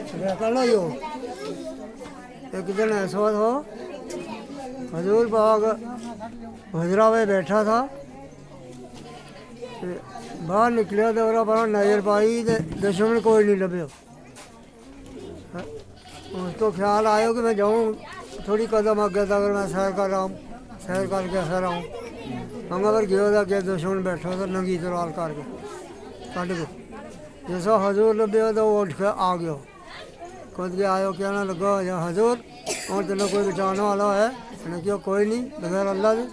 कर लो यो। एक दिन ऐसा था हजूर बाग हजरा में बैठा था, बाहर निकलिया तो और बड़ा नजर पाई तो दुश्मन कोई नहीं लभ्यो। उसको ख्याल आयो कि मैं जाऊँ थोड़ी कदम आगे तक, अगर मैं सैर कर रहा हूँ, सैर करके असर आऊँ। हम अगर गयो था कि दुश्मन बैठा था नंगी तलवार करके कट के, जैसा हजूर लभ्यो तो वो उठ के आ गया। खुद के आयो कहना लगा या हजूर और तेना कोई बचाने वाला है? मैंने क्यों कोई नहीं बगैर अल्लाह के।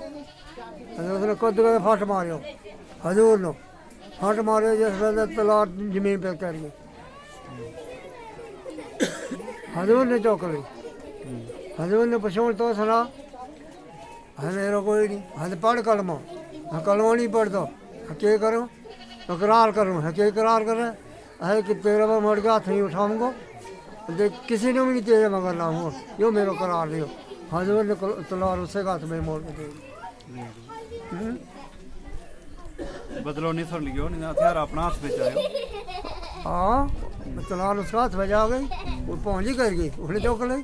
हजूर ने खुद के फट मारियो, हजूर ने फट मारियो जिस वेले तलवार जमीन पर कर गई। हजूर ने चौक ली। हजूर ने पूछो तो सुना है मेरा कोई नहीं, हद पढ़ कलमा। मैं कलमा नहीं पढ़ता, क्या करूँ? इकरार करूँ है, क्या इकरार कर रहा है कि तेरा मैं मर के हाथ नहीं उठाऊँगा, देख किसी ने भी नहीं तेरे मगर लाऊंगा, यो मेरा करार लियो। हजूर ने तलवार उससे हाथ में मोड़ के दे दी। बदलो नहीं सुन लियो, नहीं हथियार अपना हाथ में चाहे। हाँ तलवार उसका हाथ में जा गई, वो पहुँच ही कर गई। उसने चौक ली,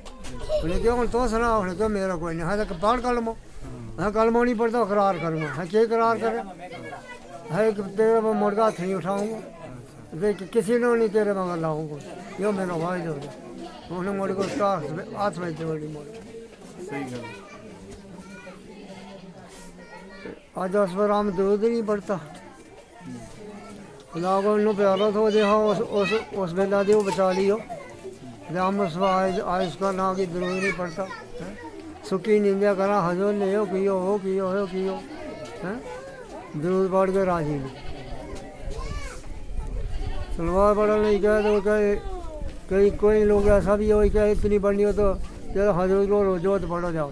उसने क्यों तो सुना, उसने क्यों मेरा कोई नहीं है तो पढ़ कलमो। मैं कलमो नहीं पढ़ता, करार करूँगा है, क्या करार करे है कि तेरा मैं मुड़ के हाथ नहीं उठाऊँगा, देख किसी ने नहीं तेरे मगर लाऊंगा, यो मेरा भाई जो उन्हें मुड़ के उसका हाथ में दे बड़ी मोड़। सही गल। आज उस पर हम दूध नहीं पड़ता, लागो इन्हों प्यारा तो देखा उस बेला दे वो बचा लियो। हम उस आज उसका ना की दूध नहीं पड़ता, सुखी निंदा करा हजूर ने यो कियो हो कियो हो कियो है, दूध पड़ के राजी नहीं। सलवार पढ़ा नहीं कहे तो कहे कई कोई लोग ऐसा भी हो क्या इतनी बढ़नी हो तो चलो हजूर को रोजो तो पढ़ो जाओ,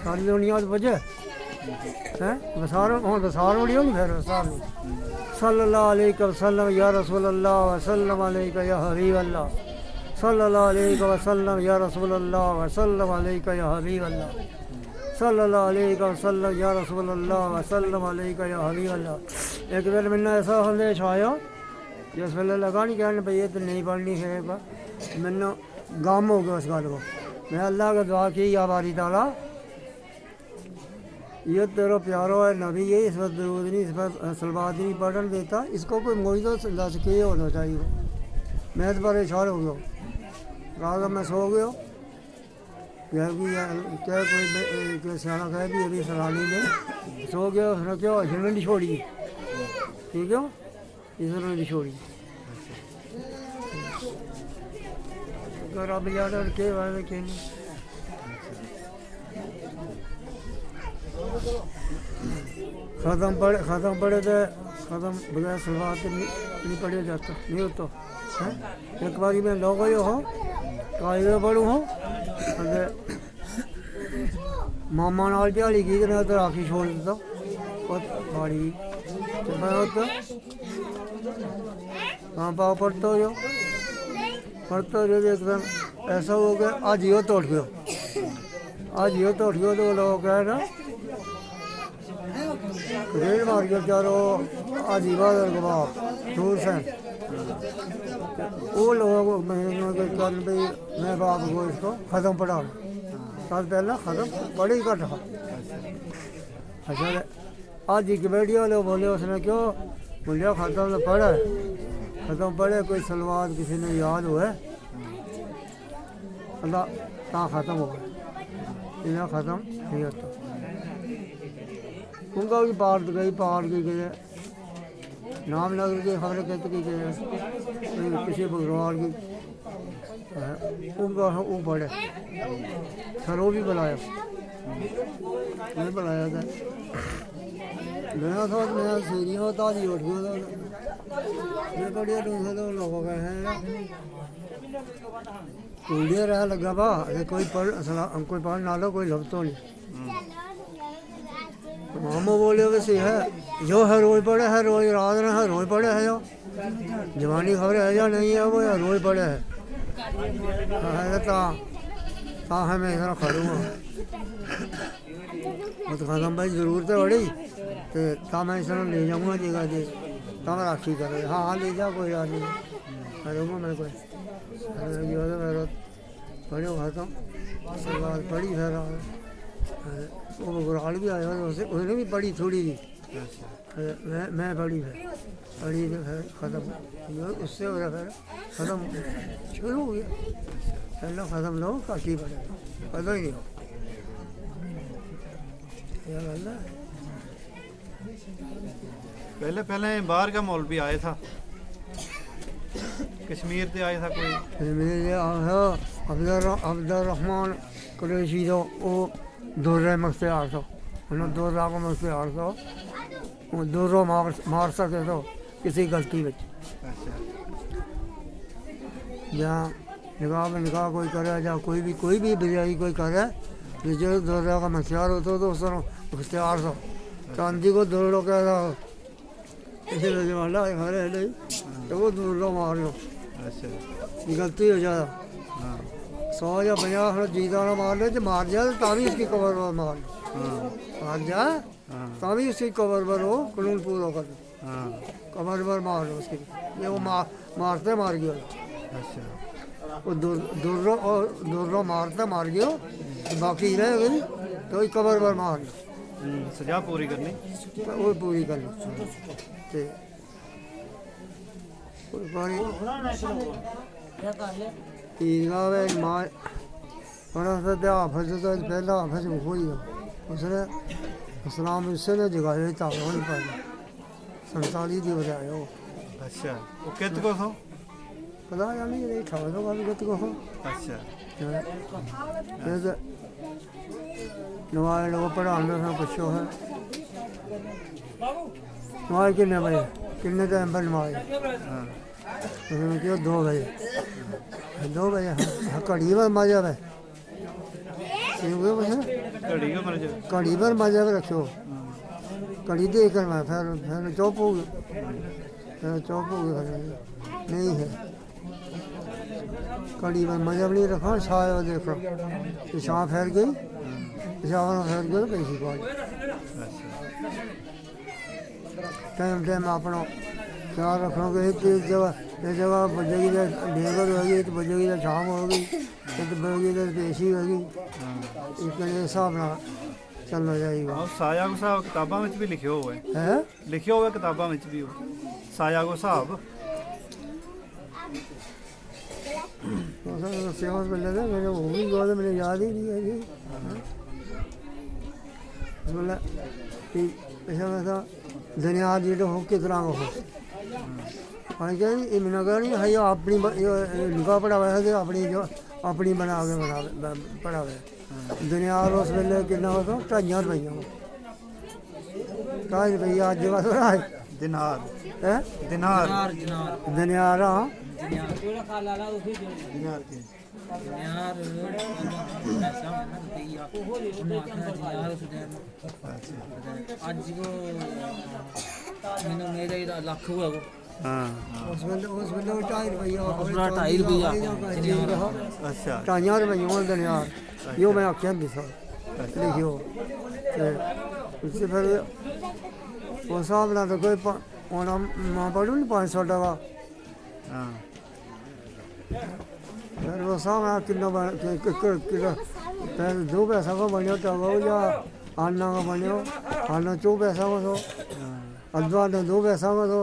सारी दुनिया तो बचे हैं बसार हूँ बसार उड़ी हो नहीं फिर बसार नहीं। सल्लल्लाहु अलैहि वसल्लम या रसूल अल्लाह वसल्लम अलैका या हबीब अल्लाह, सल्लल्लाहु अलैहि वसल्लम या रसूल अल्लाह वसल्लम अलैका या हबीब अल्लाह, सल्लल्लाहु अलैहि वसल्लम या रसूल अल्लाह वसल्लम अलैका या हबीब अल्लाह। एक दिन मैंने ऐसा संदेश आया जिस वेले लगा नहीं कहने भाई ये तो नहीं पढ़नी है, मैंने गम हो गया उस गल को। मैं अल्लाह का दुआ की या बारी ताला ये तेरा प्यारो है नबी है, इस पर दरूद नहीं, इस पर सलवात नहीं पढ़ने देता, इसको कोई मोइज़ा दस के होना चाहिए। मैं इस पर इशार हो गया, रात मैं सो गया क्या भी क्या कोई सियाना कहे भी अभी सलानी में सो गया, उसने क्यों इसने नहीं छोड़ी, ठीक है इसने नहीं छोड़ी। रब याद के बारे के नहीं ख़त्म पढ़े तो ख़त्म बगैर सलवार के नहीं पढ़े जाता नहीं होता है। एक बार मैं लोग हो कायदे पढ़ू हो मामा नाल दिहाड़ी की तो राखी छोड़ देता बाड़ी तो मैं होता हाँ पाओ पढ़ते हो एकदम ऐसा हो गया आज यो तो उठ गया, आज यो तो उठ गया तो लोग कह ना रेल मार गया चारो आज ही बादल के बाप दूर से वो लोग कर भाई मैं बाप को इसको ख़त्म पढ़ा साल पहला ख़त्म पढ़े ही कट। अच्छा आज ही कमेटी वाले बोले उसने क्यों बोलिया ख़त्म तो पढ़ा है, ख़त्म पढ़े कोई सलवार किसी ने याद हुआ अल्लाह कहाँ ख़त्म हो गया, इन्हें ख़त्म नहीं होता। उनका भी पार गई नाम नगर के खबरें कहते कि किसी भगवान की उनका वो पढ़े सरो भी बुलाया मैं बुलाया था मैं सीढ़ियों ताजी उठ गया था मैं बढ़िया दूसरे तो लोगों का है कुंडिया रहा लगा बा कोई पढ़ ना लो कोई लफ्ज़ तो नहीं। मामो बोले वैसे है जो है रोज पढ़े है, रोज रात में है रोज पढ़े है, जो जवानी खबर है या नहीं है वो या रोज पढ़े है है मैं इधर खड़ूँगा वो तो ख़त्म भाई ज़रूरत है बड़ी तो मैं इस ले जाऊँगा जगह जी तब राखी करे हाँ हाँ ले जाओ कोई बात नहीं। रहूँगा मेरे को जो है मेरा पढ़े खाता हूँ उसके बाद पढ़ी फिर वो गुराल भी आया उसने भी पढ़ी थोड़ी सी मैं पढ़ी फिर फिर ख़त्म उससे हो गया फिर ख़त्म शुरू हो गया पहले ख़त्म ना हो काशी पढ़े पता ही नहीं हो क्या गल है पहले पहले बाहर का मौलवी आया था कश्मीर से आया था कोई मेरे आया अब्दुलरहमान कुरैशी तो वो दुर्र मुख्तियार था उन्होंने दुर्रा को मुख्तियार था वो दुर्रो मार सके तो किसी गलती में अच्छा जहाँ निकाह में निकाह कोई करे या कोई भी बिजाई कोई करे तो जो दुर्रा का मुख्तियार होता तो उस तरह मुख्तियार था चांदी को दुर्रो कह रहा इसलिए जमाना हमारे नहीं तो वो दुर्रो मार लो अच्छा गलती हो जाए हाँ 100 या 50 जीता ना मार ले जो मार जाए तभी उसकी कबर पर मार लो हाँ मार जाए हाँ तभी उसकी कबर पर हो कानून पूरा कर लो हाँ कबर पर मार लो उसकी ये वो मारते मार गया अच्छा वो दुर्रो मारते मार गया बाकी रह गई तो वही कबर पर मार लो सजा पूरी करनी तो वो पूरी कर लो ते कोई पानी ईदगाह में मार बड़ा सदा हाफज तो पहला हाफज हो ही उसने इस्लाम उसने जगाया था वही पर 47 दी बताया वो अच्छा वो कित को सो पता या नहीं ये ठा दो का भी कित को हो अच्छा ये तो नवाज लोग पढ़ाने से पूछो है नवाज कितने बजे कितने टाइम पर नवाज हाँ उन्होंने कहा 2 बजे 2 बजे हाँ घड़ी पर मजा है घड़ी का मर जा घड़ी पर मजा भी रखो घड़ी देख कर मैं फिर चुप हो गई फिर चुप हो गई नहीं है घड़ी पर मजा भी नहीं रखा छाया देखो पिछाँ फैल गई पिछाँ फैल गई कैसी बात टाइम टाइम अपना ख्याल रखना कि एक जगह बजेगी तो ढेगर होगी तो बजेगी तो शाम होगी तो बजेगी तो पेशी होगी इस हिसाब से चलना जाएगा और साया को साहब किताबों में भी लिखे हुए है लिखे हुए किताबों में भी हो साया को साहब सेवा मिले थे मेरे वो भी गौर मैंने याद ही नहीं है जी बोला ऐसा मैं था दुनिया जी तो हो किस तरह का हो हाँ क्या नगर नहीं है अपनी निगाह पढ़ावा है कि अपनी जो अपनी बना के पढ़ावे दुनिया उस वेले कितना हो तो 2.5 रुपया 2.5 रुपया अज का थोड़ा है दिनार है दिनार दुनियार हाँ दिनार के ਅੱਜ ਕੋ ਮੈਨੂੰ ਮੇਰੇ ਲੱਖ ਹੋਇਆ ਉਹ हाँ उस वेले 2.5 रुपया उसका 2.5 रुपया अच्छा 2.5 रुपया दुनियार यो मैं आख्या नहीं सर लिखियो उससे फिर उस हिसाब नाल तो कोई होना मां पढ़ू नहीं 500 टका हाँ फिर उस हिसाब नाल किलो फिर 2 पैसा को बनियो टका या आना का बनियो आना 2 पैसा को तो अद्वा ने 2 पैसा को तो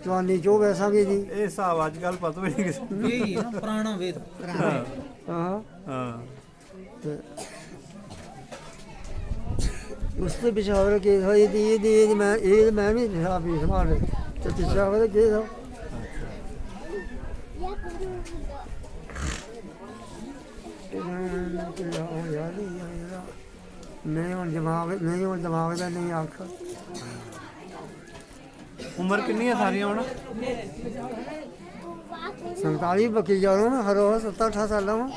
जवानी 2 पैसा की थी ये हिसाब अजकल पता भी नहीं किसी ਇਹ ਨਾ ਪੁਰਾਣਾ ਵੇਦ हाँ हाँ उससे पिछावर के ये मैं भी हिसाब नहीं संभाल तो पिछावर के था नहीं दिमाग का नहीं आख उम्र कितनी है सारियां होना 47 बकी जा रहा हूँ हर 17-18 साल हूँ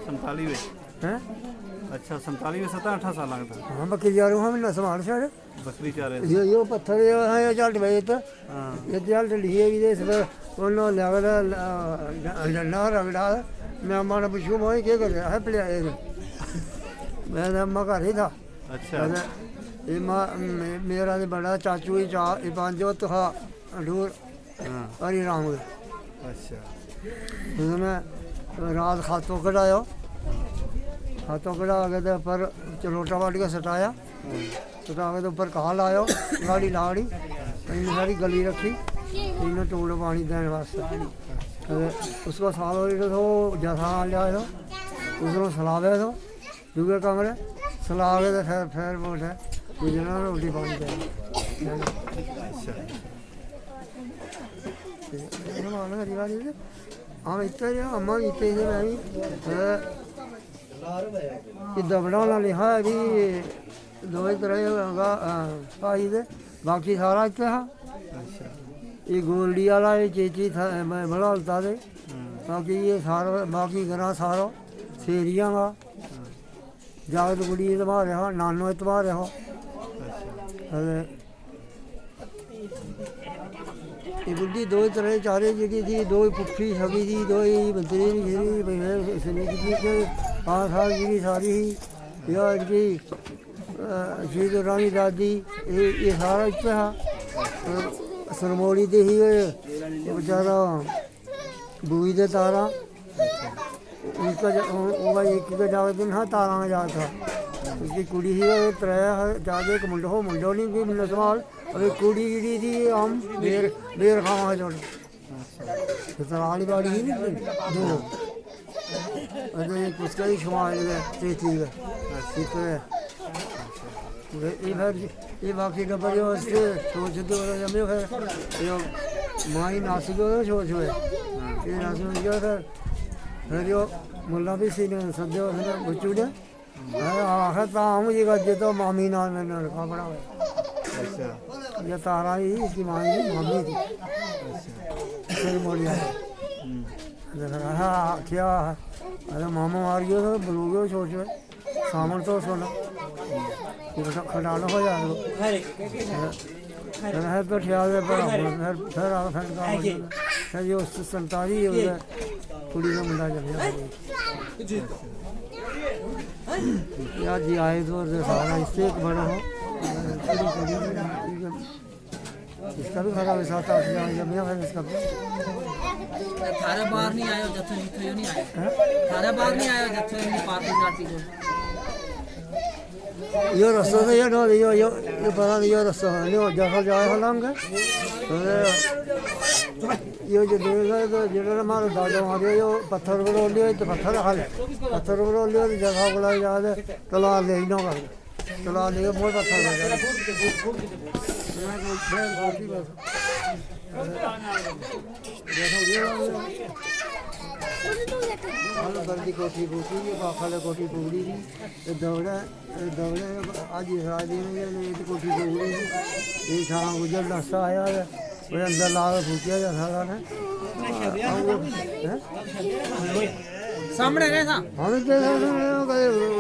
47 में हैं अच्छा 47 में 17-18 साल लगता हाँ बकी जा रहा हूँ मैं संभाल सारे बकरी चारे ये पत्थर है ये चल भाई तो हाँ ये चल लिए भी इस पर उन्होंने लगड़ा डंडा रगड़ा मैं माना पूछूँ मैं क्या कर रहा है प्ले मैं अम्मा घर ही था अच्छा ये मेरा तो बड़ा चाचू ही 5 था अडूर हाँ हरी राम ਅੱਛਾ उसने रात खातों कढ़ाया, खातों कढ़ा के तो ऊपर चलोटा वाट के सटाया, सटा के तो ऊपर कहा लाया, गाड़ी लाड़ी इन्हें सारी गली रखी, इन्हें टोल पानी देने वास्ते। उसको साल हो रही तो जैसा लिया तो उसको सलावे तो दूसरे कमरे सला के तो फिर बोले गुजरना रोटी पानी दे। हम इतने अम्मा इतने से मैं भी इधर बनाना लिखा है भी दो तरह भाई दे बाकी सारा इतने हाँ ये गोल्डी वाला ये चेची था मैं बड़ा होता दे बाकी ये सारा बाकी घरा सारा सेरिया का जागत कुड़ी तुम्हारे हाँ नानो तुम्हारे हो ये बुढ़ी दो तरह चारे जगह थी, दो पुप्पी सगी थी, दो बंदरी पाँच साल की सारी ही या इनकी शीत रानी दादी ये सारा इतना सरमोड़ी दे ही बेचारा बूई दे तारा उसका एक जाके दिन हाँ तारा में जा था उसकी कुड़ी ही त्रै जाके एक मुंडो नहीं थी मुंडा सवाल अभी कुड़ी गिड़ी थी हम बेर खावा जोड़ तराली बाड़ी ही नहीं दो अरे उसका ही शुमार है थी ये बाकी डब्बे वास्ते सोच दो जमे फिर ये माई नासिक सोच हुए ये नासिक फिर जो मुल्ला भी सीने सदे बच्चू ने आखिर ताम जी गजे तो मामी नाल मैंने रखा बड़ा हुआ ये तारा ही इसकी मामी की मामी थी फिर मोड़िया क्या अरे मामा मार गया तो बोलोगे सोच सामन तो सुना खटाना हो जाए फिर तो ख्याल है फिर जो संताली कुड़ी का मुंडा चल गया यार जी आए तो सारा इससे एक बड़ा हो इसका भी खरा वैसा था जब फिर इसका थारे बाहर नहीं आयो जत्थो जिथे नहीं आयो थारे बाहर नहीं आयो जत्थो नहीं पार्टी जाती को ये रास्ता तो ये ना ये पता नहीं ये रास्ता है नहीं जैसा जाए हो लंग ये जो देगा तो जिधर हमारे दादा हमारे जो पत्थर बरोल लियो तो पत्थर हाल पत्थर बरोल लियो तो जगह बुला याद है तला ले ही ना कर तला ले बहुत पत्थर लगा बर्दी कोठी फूकी पाखा कोठी फूकड़ी थी दौड़े आज शादी में ये कोठी फूकड़ी थी ये शाम गुजर रास्ता आया है वो अंदर ला के फूकिया जा सारा ने सामने रहे था हम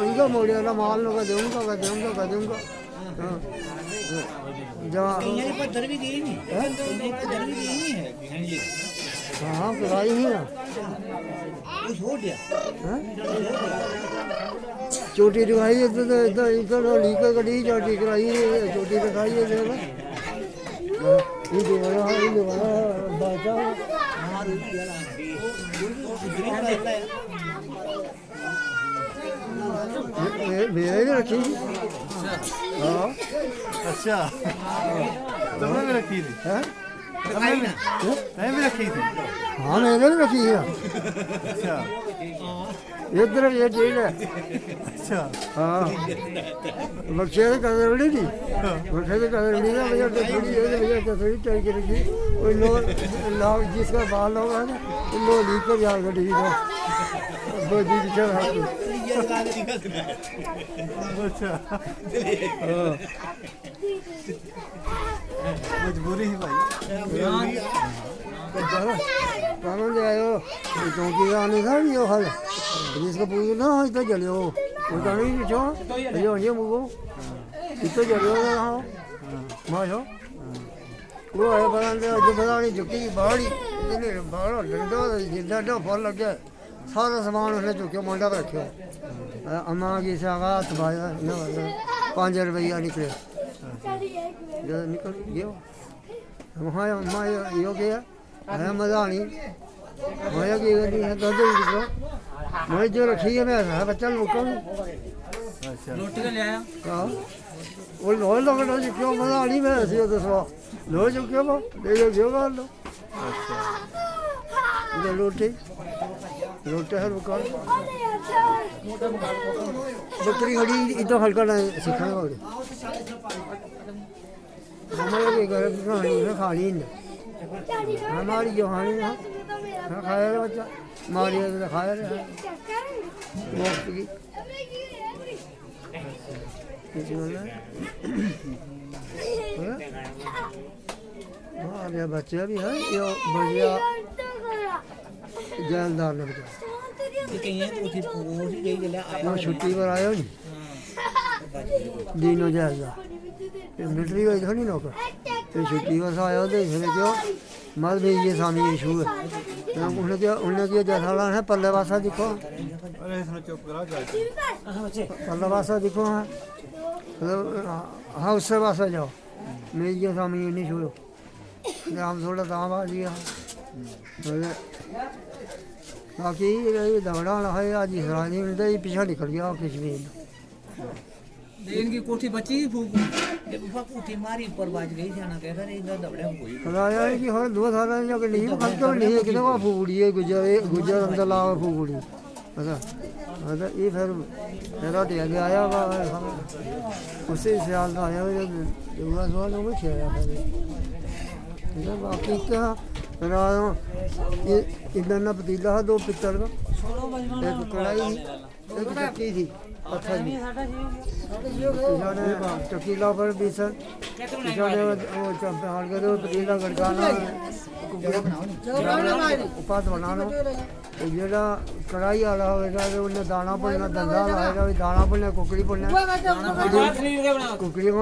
इनका मोड़िया ना माल नो का दूंगा जहाँ पत्थर भी गई नहीं पत्थर भी गई नहीं है हाँ कराई ही ना चोटी दिखाई है तो इधर लीकर कटी चोटी कराई है चोटी दिखाई है देखो ये दोबारा बाजा मेरे रखी हाँ अच्छा तुमने भी रखी थी मैं भी रखी थी हाँ मैंने भी रखी है अच्छा इधर ये चीज है अच्छा हाँ बच्चे तो कदरड़ी थी बच्चे तो कदरड़ी ना भैया तो थोड़ी टाइट रखी कोई लोग जिसका बाल होगा ना उन लोग लीक कर जा गई तो वो जी चल हाथ अच्छा मजबूरी ही भाई कानून ले आयो चौकी का आने था ये हाल जिसको पूछना हो इतना चलियो वो तो नहीं पूछो ये ये मुझको इतना चलियो ना हो मारो वो है बरामदे जो पता नहीं झुकी बाड़ी इतने बाड़ा डंडा जिंदा फल लग गया सारा सामान उसने चुके मंडा पर रखे अम्मा की सगात भाया 5 रुपया निकले जब निकल गया वहाँ अम्मा यो गया है मजा नहीं होया कि दर्द निकलो मैं जो रखी है मैं बच्चा लोगों ਅੱਛਾ रोटी का ले आया हाँ वो लोग लगना जी क्यों मजा नहीं मैं ऐसे तो सो लो जो क्यों वो ले जो क्यों कर लो ਅੱਛਾ ये रोटी रोटी हर दुकान बकरी खड़ी इतना हल्का ना सिखाने वाले हमारे के घर की कहानी है खानी नहीं हमारी जो कहानी है खाया रहा बच्चा मारी है खाया रहा वक्त की बच्चे भी है ये बढ़िया जैलदार ने बच्चा ये कहीं है तो उठी गई ले आया वो छुट्टी पर आया नहीं दीनो जैलदार मिलिट्री का इधर नहीं नौकर तो छुट्टी पर आया तो इसमें क्यों मत भी ये सामी इशू है उन्होंने क्या जैसा है पल्ले वासा दिखो ਅਰੇ ਇਸ ਨੂੰ ਚੁੱਪ ਕਰਾ ਜਾ पल्ले वासा दिखो हाँ हाँ उससे वासा जाओ मेरी ये सामी नहीं छूरो हम थोड़ा दाम आ गया बाकी दौड़ा है आज इसराइली मिलता ही पीछा निकल गया कश्मीर दिन की कोठी बची ही फूक ये कोठी मारी ऊपर बाज गई जाना कहता रे इधर दबड़े कोई खलाया है कि हर 2 साल जब नहीं खत्म नहीं है कि वो फूकड़ी है गुजर अंदर ला फूकड़ी अच्छा अच्छा ये फिर मेरा दे आया उसी साल का आया दूसरा साल वो छेड़ा था बाकी क्या ये इतना पतीला है 2 पित्तल का एक कढ़ाई एक चक्की थी पत्थर की पिछाने चकीला पर बीसन पिछाने वो चंपाल के दो पतीला गड़काना उपात बनाना जेड़ा कढ़ाई वाला होगा तो उन्हें दाना पड़ना धंधा लाएगा दाना पड़ना कुकड़ी पड़ना कुकड़ी को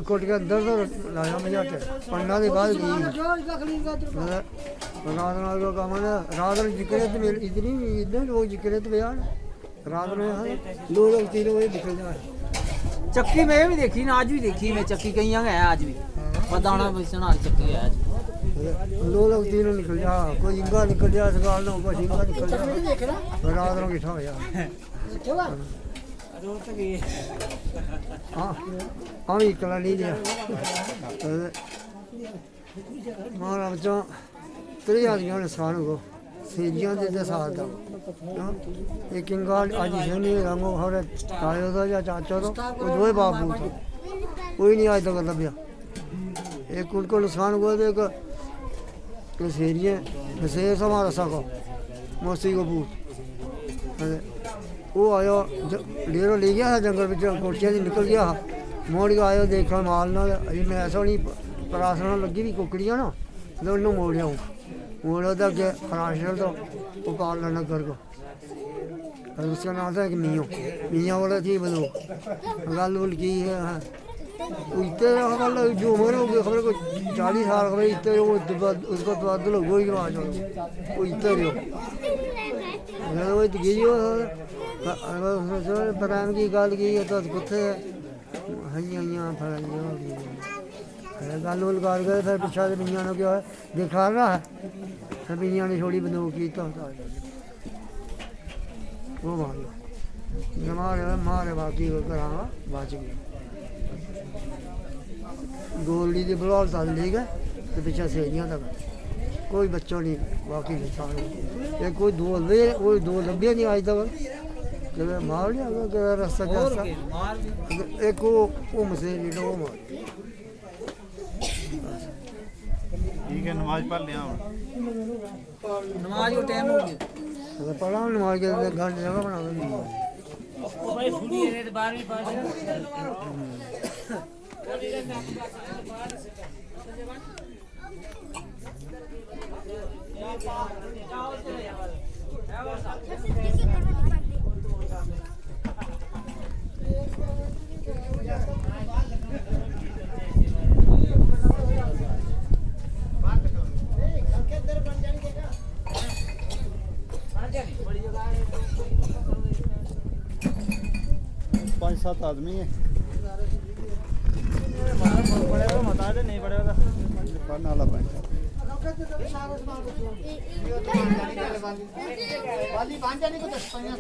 कोट के अंदर तो लाया मजा के पढ़ना के बाद रात को काम है रात में जिक्र तो इतनी इतने लोग जिक्र तो बयान रात में 2 लोग 3 बजे निकल जाए चक्की में भी देखी ना आज भी देखी मैं चक्की कहीं है आज भी दाना बेचना चक्की है आज 2 लोग 3 निकल जा कोई इंगा निकल जा सकाल ना कोई इंगा निकल जा रात में बैठा हो जा हाँ हम इकला नहीं दिया हमारा बच्चा 3 आदमियों ने साल को सीजियां दे साल का एक इंगा आज शनि रंगो हरे तायो था या चाचो तो वो 2 बाबू थे कोई नहीं आज तक लभ्या एक उनको नुकसान हुआ तो एक शेर हमारा सको मौसी को पूछ वो आयो डेरो ले गया जंगल में कोठिया से निकल गया मोड़ के आयो देखा माल ना मैं ऐसा नहीं परासना लगी भी कुकड़ियाँ ना तो उन्होंने मोड़िया हूँ मोड़ा था कि खराशल तो वो पाल नगर को और उसका नाम था कि मियाँ वाला थी बदो गल उल की है इतने गल जो उम्र हो गई खबर को 40 साल खबर इतने उसको तबादल हो गई वो इतने रहो वो गई प्रेम की गल की तो कुत्थे हइयां फड़ाइयां गल उल कर गए फिर पिछा से मियाँ ने क्या है दिखा रहा है फिर मियाँ ने छोड़ी बंदूक की तो वो मारे बाकी करा बच गए गोली की बलौल तल ले गए तो पिछा सेरियां तक कोई बच्चों नहीं बाकी नुकसान ये कोई 2 लभे नहीं आज तक कभी मार लिया कभी रास्ता जैसा एक वो मसेरी लो मार ठीक है नमाज पढ़ लिया हम नमाज को टाइम हो गया पढ़ा नमाज के घंटे जगह बना दो भाई सुनी है 12वीं पास पाँच सात आदमी है पड़ेगा बता दे नहीं पड़ेगा पढ़ने वाला 5 ਵਾਲੀ ਬਾਂਝਾ ਨਹੀਂ ਕੋ ਦੱਸ ਪਾਈਆਂ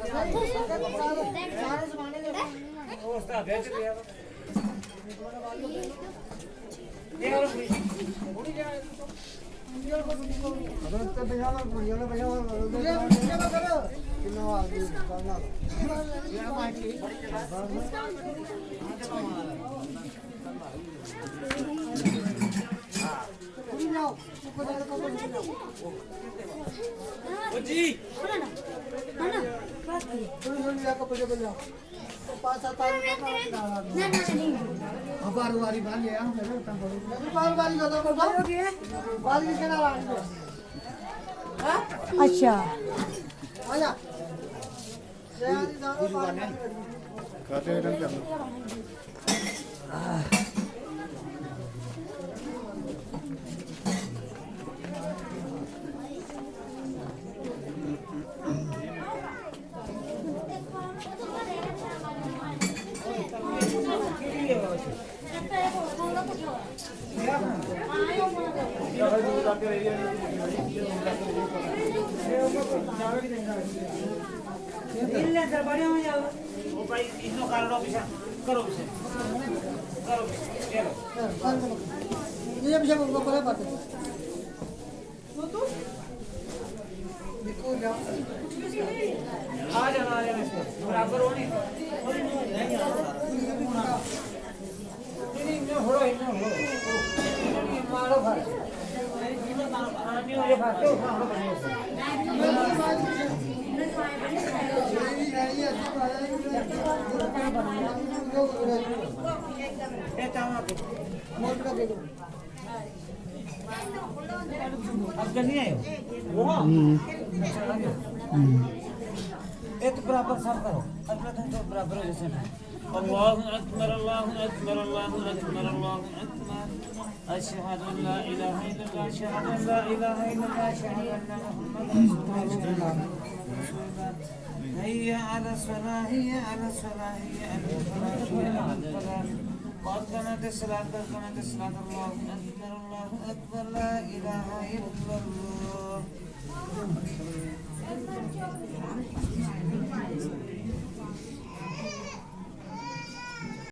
बार बारी बाल लिया बार बारी बाल अच्छा आजा खाते रंग ये भी सब ऊपर है बात देखो जा आ जाना बराबर होनी नहीं हो मारो भाई नहीं हो भाई अब नहीं आए एक बराबर सब करो अपना तो बराबर हो जैसे अल्लाहु अकबर अल्लाहु अकबर अल्लाहु अकबर अल्लाहु अकबर अशहदु अन ला इलाहा इल्लल्लाह अशहदु अन ला इलाहा इल्लल्लाह अशहदु अन्न मुहम्मदन रसूलुल्लाह हैया अला सलाह हैया अला सलाह हैया अला फलाह हैया अला फलाह قد قامت الصلاة قد قامت الصلاة الله أكبر لا إله إلا الله